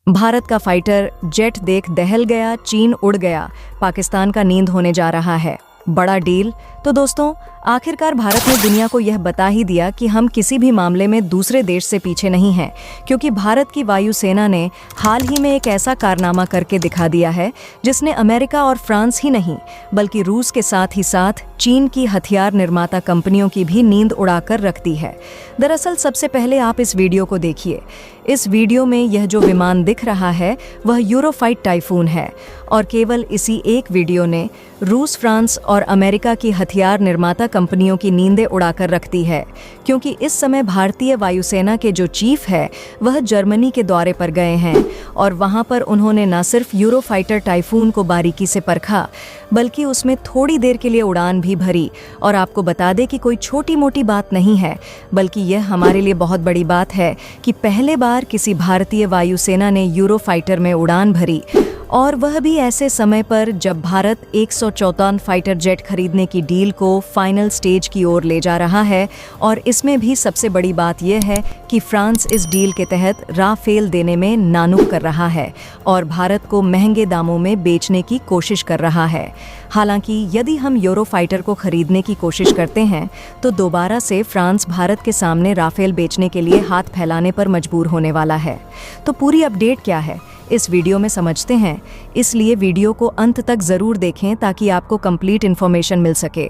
भारत का fighter jet देख दहल गया, चीन उड़ गया, पाकिस्तान का नींद होने जा रहा है। बड़ा डील। तो दोस्तों, आखिरकार भारत ने दुनिया को यह बता ही दिया कि हम किसी भी मामले में दूसरे देश से पीछे नहीं हैं, क्योंकि भारत की वायुसेना ने हाल ही में एक ऐसा कारनामा करके दिखा दिया है जिसने अमेरिका और फ्रांस ही नहीं बल्कि रूस के साथ ही साथ चीन की हथियार निर्माता कंपनियों की भी नींद उड़ाकर रख दी है। दरअसल सबसे पहले आप इस वीडियो को देखिए। इस वीडियो में यह जो विमान दिख रहा है वह यूरोफाइट टाइफून है, और केवल इसी एक वीडियो ने रूस, फ्रांस और अमेरिका की हथियार निर्माता कंपनियों की नींदें उड़ाकर रख दी है, क्योंकि इस समय भारतीय वायुसेना के जो चीफ है वह जर्मनी के दौरे पर गए हैं, और वहां पर उन्होंने न सिर्फ यूरोफाइटर टाइफून को बारीकी से परखा बल्कि उसमें थोड़ी देर के लिए उड़ान भी भरी। और आपको बता दें कि कोई छोटी मोटी बात नहीं है, बल्कि यह हमारे लिए बहुत बड़ी बात है कि पहले बार किसी भारतीय वायुसेना ने यूरोफाइटर में उड़ान भरी, और वह भी ऐसे समय पर जब भारत 154 फाइटर जेट खरीदने की डील को फाइनल स्टेज की ओर ले जा रहा है। और इसमें भी सबसे बड़ी बात यह है कि फ्रांस इस डील के तहत राफेल देने में नानुक कर रहा है और भारत को महंगे दामों में बेचने की कोशिश कर रहा है। हालांकि यदि हम यूरोफाइटर को खरीदने की कोशिश करते हैं तो दोबारा से फ्रांस भारत के सामने राफेल बेचने के लिए हाथ फैलाने पर मजबूर होने वाला है। तो पूरी अपडेट क्या है, इस वीडियो में समझते हैं, इसलिए वीडियो को अंत तक ज़रूर देखें ताकि आपको कंप्लीट इन्फॉर्मेशन मिल सके।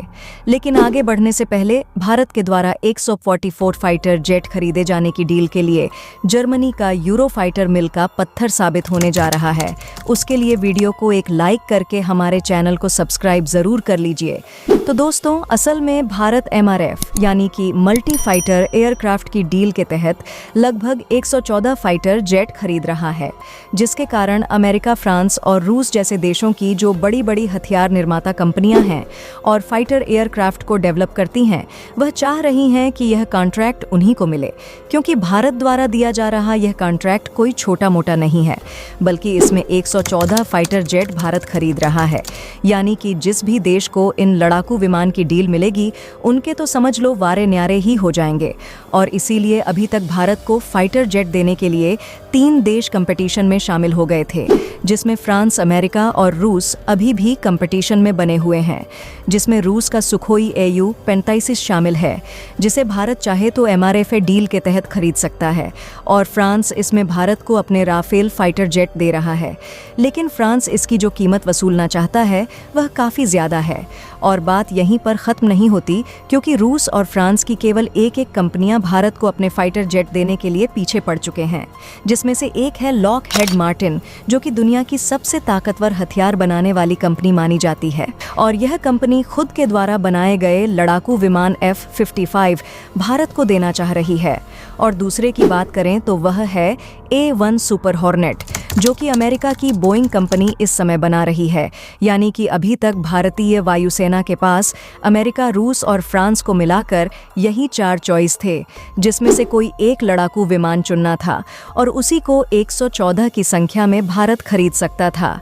लेकिन आगे बढ़ने से पहले, भारत के द्वारा 144 फाइटर जेट खरीदे जाने की डील के लिए जर्मनी का यूरोफाइटर मिल का पत्थर साबित होने जा रहा है। उसके लिए वीडियो को एक लाइक करके हमारे चैनल को सब्सक्राइब ज़रूर कर लीजिए। तो दोस्तों, असल में भारत MRF यानी कि मल्टी फाइटर एयरक्राफ्ट की डील के तहत लगभग 114 फाइटर जेट खरीद रहा है, जिसके कारण अमेरिका, फ्रांस और रूस जैसे देशों की जो बड़ी बड़ी हथियार निर्माता कंपनियां हैं और फाइटर एयरक्राफ्ट को डेवलप करती हैं, वह चाह रही हैं कि यह कॉन्ट्रैक्ट उन्हीं को मिले, क्योंकि भारत द्वारा दिया जा रहा यह कॉन्ट्रैक्ट कोई छोटा मोटा नहीं है, बल्कि इसमें 114 फाइटर जेट भारत खरीद रहा है। यानी कि जिस भी देश को इन लड़ाकू विमान की डील मिलेगी उनके तो समझ लो वारे न्यारे ही हो जाएंगे। और इसीलिए अभी तक भारत को फाइटर जेट देने के लिए 3 देश कंपटीशन में शामिल हो गए थे, जिसमें फ्रांस, अमेरिका और रूस अभी भी कंपटीशन में बने हुए हैं, जिसमें रूस का सुखोई AU-45 शामिल है, जिसे भारत चाहे तो MRF डील के तहत खरीद सकता है, और फ्रांस इसमें भारत को अपने राफेल फाइटर जेट दे रहा है। लेकिन फ्रांस इसकी जो कीमत वसूलना चाहता है वह काफ़ी ज़्यादा है। और बात यहीं पर ख़त्म नहीं होती, क्योंकि रूस और फ्रांस की केवल एक कंपनियां भारत को अपने फाइटर जेट देने के लिए पीछे पड़ चुके हैं, जिसमें से एक है लॉकहेड मार्टिन, जो कि दुनिया की सबसे ताकतवर हथियार बनाने वाली कंपनी मानी जाती है। और यह कंपनी खुद के द्वारा बनाए गए लड़ाकू विमान F-55 भारत को देना चाह रही है। और दूसरे की बात करें तो वह है A-1 सुपर हॉर्नेट, जो कि अमेरिका की बोइंग कंपनी इस समय बना रही है। यानी कि अभी तक भारतीय वायुसेना के पास अमेरिका, रूस और फ्रांस को मिलाकर यही 4 चॉइस थे, जिसमें से कोई एक लड़ाकू विमान चुनना था, और उसी को 114 की संख्या में भारत खरीद सकता था।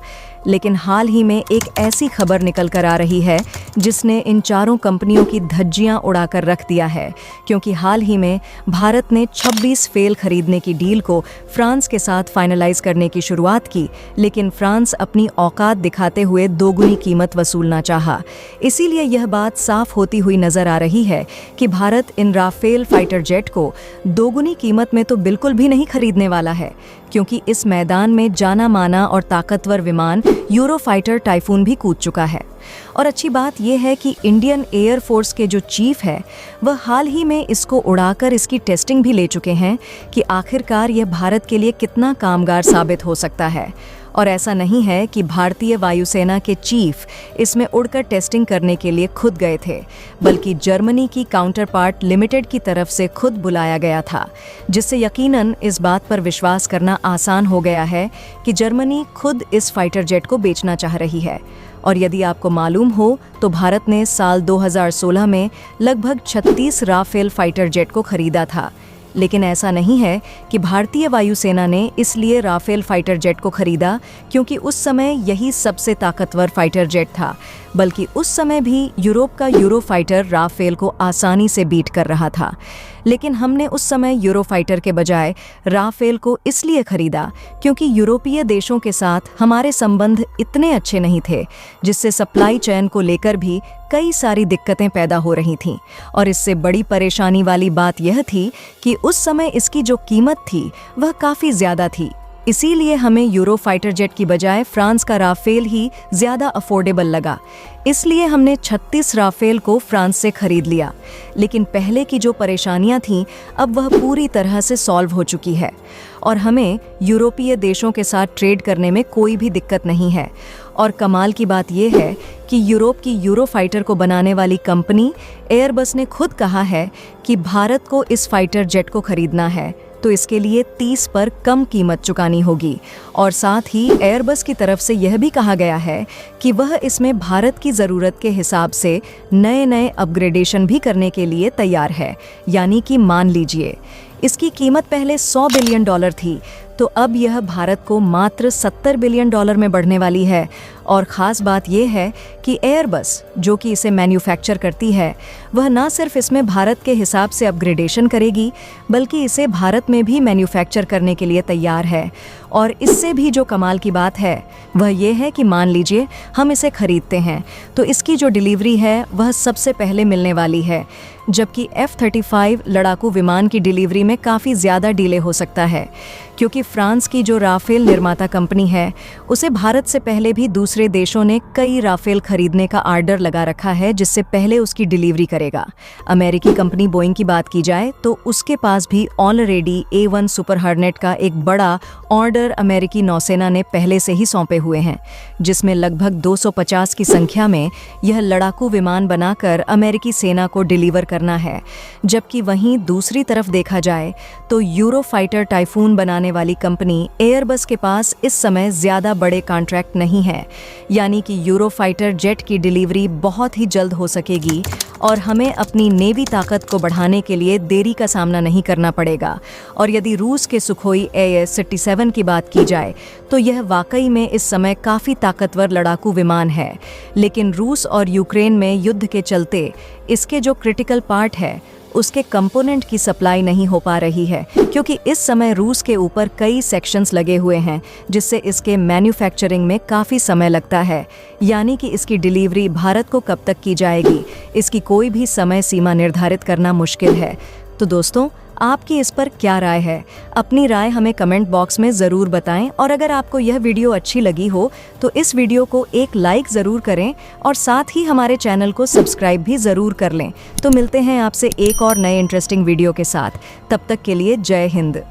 लेकिन हाल ही में एक ऐसी खबर निकल कर आ रही है जिसने इन चारों कंपनियों की धज्जियां उड़ाकर रख दिया है, क्योंकि हाल ही में भारत ने 26 फेल खरीदने की डील को फ्रांस के साथ फाइनलाइज करने की शुरुआत की, लेकिन फ्रांस अपनी औकात दिखाते हुए दोगुनी कीमत वसूलना चाहा। इसीलिए यह बात साफ होती हुई नजर आ रही है कि भारत इन राफेल फाइटर जेट को दोगुनी कीमत में तो बिल्कुल भी नहीं खरीदने वाला है, क्योंकि इस मैदान में जाना माना और ताकतवर विमान यूरोफाइटर टाइफून भी कूद चुका है। और अच्छी बात यह है कि इंडियन एयर फोर्स के जो चीफ है वह हाल ही में इसको उड़ाकर इसकी टेस्टिंग भी ले चुके हैं कि आखिरकार यह भारत के लिए कितना कामगार साबित हो सकता है। और ऐसा नहीं है कि भारतीय वायुसेना के चीफ इसमें उड़कर टेस्टिंग करने के लिए खुद गए थे, बल्कि जर्मनी की काउंटर पार्ट लिमिटेड की तरफ से खुद बुलाया गया था, जिससे यकीनन इस बात पर विश्वास करना आसान हो गया है कि जर्मनी खुद इस फाइटर जेट को बेचना चाह रही है। और यदि आपको मालूम हो तो भारत ने साल 2016 में लगभग 36 राफेल फाइटर जेट को खरीदा था। लेकिन ऐसा नहीं है कि भारतीय वायुसेना ने इसलिए राफेल फाइटर जेट को खरीदा क्योंकि उस समय यही सबसे ताकतवर फाइटर जेट था, बल्कि उस समय भी यूरोप का यूरोफाइटर राफेल को आसानी से बीट कर रहा था। लेकिन हमने उस समय यूरोफाइटर के बजाय राफेल को इसलिए खरीदा क्योंकि यूरोपीय देशों के साथ हमारे संबंध इतने अच्छे नहीं थे, जिससे सप्लाई चेन को लेकर भी कई सारी दिक्कतें पैदा हो रही थीं। और इससे बड़ी परेशानी वाली बात यह थी कि उस समय इसकी जो कीमत थी वह काफ़ी ज़्यादा थी। इसीलिए हमें यूरोफाइटर जेट की बजाय फ्रांस का राफेल ही ज़्यादा अफोर्डेबल लगा। इसलिए हमने 36 राफेल को फ्रांस से खरीद लिया। लेकिन पहले की जो परेशानियां थीं अब वह पूरी तरह से सॉल्व हो चुकी है और हमें यूरोपीय देशों के साथ ट्रेड करने में कोई भी दिक्कत नहीं है। और कमाल की बात यह है कि यूरोप की यूरोफाइटर को बनाने वाली कंपनी एयरबस ने खुद कहा है कि भारत को इस फाइटर जेट को खरीदना है तो इसके लिए 30 पर कम कीमत चुकानी होगी। और साथ ही एयरबस की तरफ से यह भी कहा गया है कि वह इसमें भारत की ज़रूरत के हिसाब से नए अपग्रेडेशन भी करने के लिए तैयार है। यानी कि मान लीजिए इसकी कीमत पहले $100 बिलियन थी, तो अब यह भारत को मात्र $70 बिलियन में बढ़ने वाली है। और ख़ास बात यह है कि एयरबस जो कि इसे मैन्युफैक्चर करती है, वह न सिर्फ इसमें भारत के हिसाब से अपग्रेडेशन करेगी बल्कि इसे भारत में भी मैन्युफैक्चर करने के लिए तैयार है। और इससे भी जो कमाल की बात है वह यह है कि मान लीजिए हम इसे खरीदते हैं तो इसकी जो डिलीवरी है वह सबसे पहले मिलने वाली है, जबकि F-35 लड़ाकू विमान की डिलीवरी में काफ़ी ज़्यादा डिले हो सकता है क्योंकि फ्रांस की जो राफेल निर्माता कंपनी है उसे भारत से पहले भी दूसरे देशों ने कई राफेल खरीदने का आर्डर लगा रखा है, जिससे पहले उसकी डिलीवरी करेगा। अमेरिकी कंपनी बोइंग की बात की जाए तो उसके पास भी ऑलरेडी A-1 सुपर हॉर्नेट का एक बड़ा ऑर्डर अमेरिकी नौसेना ने पहले से ही सौंपे हुए हैं, जिसमें लगभग 250 की संख्या में यह लड़ाकू विमान बनाकर अमेरिकी सेना को डिलीवर करना है। जबकि वहीं दूसरी तरफ देखा जाए तो यूरोफाइटर टाइफून बनाने वाली कंपनी एयरबस के पास इस समय ज़्यादा बड़े कॉन्ट्रैक्ट नहीं है। यानी कि यूरोफाइटर जेट की डिलीवरी बहुत ही जल्द हो सकेगी और हमें अपनी नेवी ताकत को बढ़ाने के लिए देरी का सामना नहीं करना पड़ेगा। और यदि रूस के सुखोई AS-37 की बात की जाए तो यह वाकई में इस समय काफ़ी ताकतवर लड़ाकू विमान है, लेकिन रूस और यूक्रेन में युद्ध के चलते इसके जो क्रिटिकल पार्ट है उसके कंपोनेंट की सप्लाई नहीं हो पा रही है, क्योंकि इस समय रूस के ऊपर कई सेक्शंस लगे हुए हैं जिससे इसके मैन्युफैक्चरिंग में काफ़ी समय लगता है। यानी कि इसकी डिलीवरी भारत को कब तक की जाएगी, इसकी कोई भी समय सीमा निर्धारित करना मुश्किल है। तो दोस्तों, आपकी इस पर क्या राय है? अपनी राय हमें कमेंट बॉक्स में ज़रूर बताएं। और अगर आपको यह वीडियो अच्छी लगी हो तो इस वीडियो को एक लाइक ज़रूर करें और साथ ही हमारे चैनल को सब्सक्राइब भी ज़रूर कर लें। तो मिलते हैं आपसे एक और नए इंटरेस्टिंग वीडियो के साथ। तब तक के लिए जय हिंद।